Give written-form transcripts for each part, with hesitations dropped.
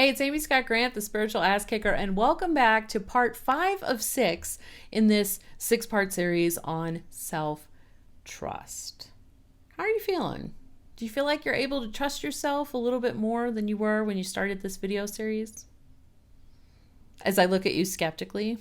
Hey, it's Amy Scott Grant, the spiritual ass kicker, and welcome back to part 5 of 6 in this 6-part series on self-trust. How are you feeling? Do you feel like you're able to trust yourself a little bit more than you were when you started this video series? As I look at you skeptically,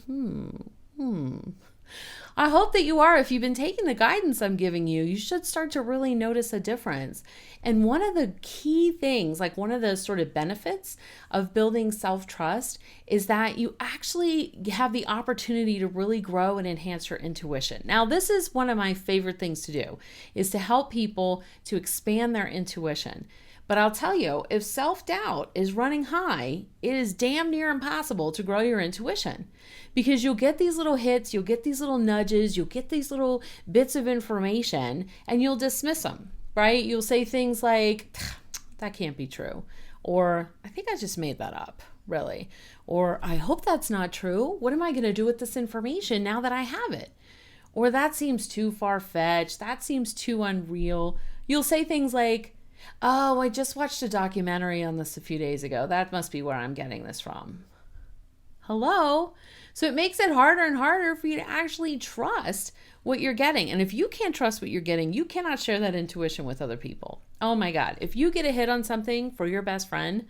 I hope that you are. If you've been taking the guidance I'm giving you, you should start to really notice a difference. And one of the key things, like one of the sort of benefits of building self-trust is that you actually have the opportunity to really grow and enhance your intuition. Now, this is one of my favorite things to do, is to help people to expand their intuition. But I'll tell you, if self-doubt is running high, it is damn near impossible to grow your intuition, because you'll get these little hits, you'll get these little nudges, you'll get these little bits of information, and you'll dismiss them, right? You'll say things like, that can't be true, or I think I just made that up, really, or I hope that's not true. What am I going to do with this information now that I have it? Or that seems too far-fetched, that seems too unreal. You'll say things like, oh, I just watched a documentary on this a few days ago. That must be where I'm getting this from. Hello? So it makes it harder and harder for you to actually trust what you're getting. And if you can't trust what you're getting, you cannot share that intuition with other people. Oh my God. If you get a hit on something for your best friend,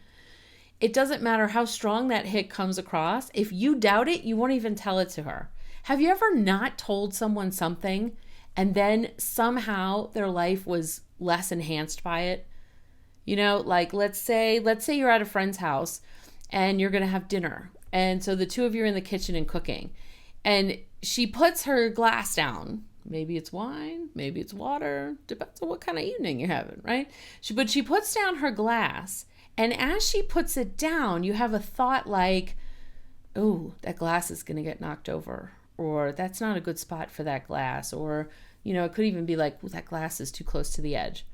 it doesn't matter how strong that hit comes across. If you doubt it, you won't even tell it to her. Have you ever not told someone something and then somehow their life was less enhanced by it? You know, like let's say you're at a friend's house and you're going to have dinner. And so the two of you are in the kitchen and cooking. And she puts her glass down. Maybe it's wine, maybe it's water. Depends on what kind of evening you're having, right? But she puts down her glass. And as she puts it down, you have a thought like, oh, that glass is going to get knocked over. Or that's not a good spot for that glass. Or, you know, it could even be like, oh, that glass is too close to the edge.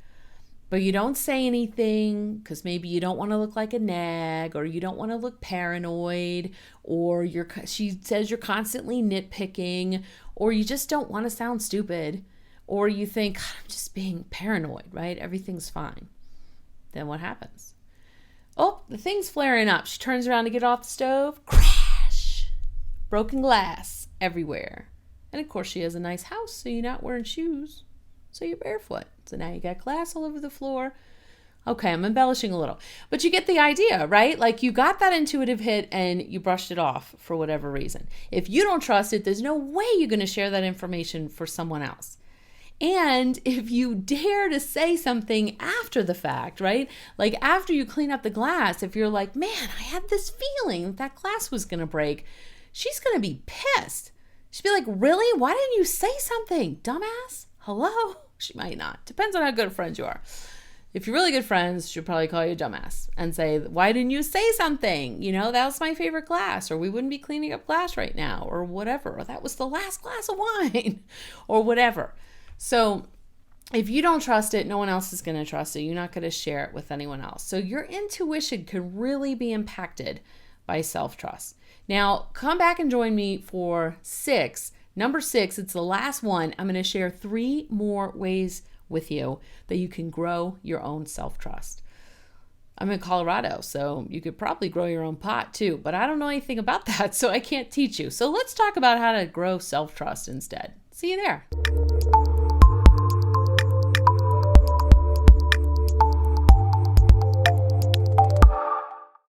But you don't say anything because maybe you don't want to look like a nag, or you don't want to look paranoid, or she says you're constantly nitpicking, or you just don't want to sound stupid, or you think, I'm just being paranoid, right? Everything's fine. Then what happens? Oh, the thing's flaring up. She turns around to get off the stove. Crash! Broken glass everywhere. And of course she has a nice house, so you're not wearing shoes. So you're barefoot. So now you got glass all over the floor. Okay, I'm embellishing a little. But you get the idea, right? Like you got that intuitive hit and you brushed it off for whatever reason. If you don't trust it, there's no way you're going to share that information for someone else. And if you dare to say something after the fact, right? Like after you clean up the glass, if you're like, man, I had this feeling that glass was going to break, she's going to be pissed. She'd be like, really? Why didn't you say something, dumbass? Hello? She might not. Depends on how good friends you are. If you're really good friends, she'll probably call you a dumbass and say, why didn't you say something? You know, that was my favorite glass, or we wouldn't be cleaning up glass right now, or whatever. Or that was the last glass of wine, or whatever. So if you don't trust it, no one else is going to trust it. You're not going to share it with anyone else. So your intuition can really be impacted by self-trust. Now, come back and join me for Number 6, it's the last one. I'm going to share 3 more ways with you that you can grow your own self-trust. I'm in Colorado, so you could probably grow your own pot too, but I don't know anything about that, so I can't teach you. So let's talk about how to grow self-trust instead. See you there.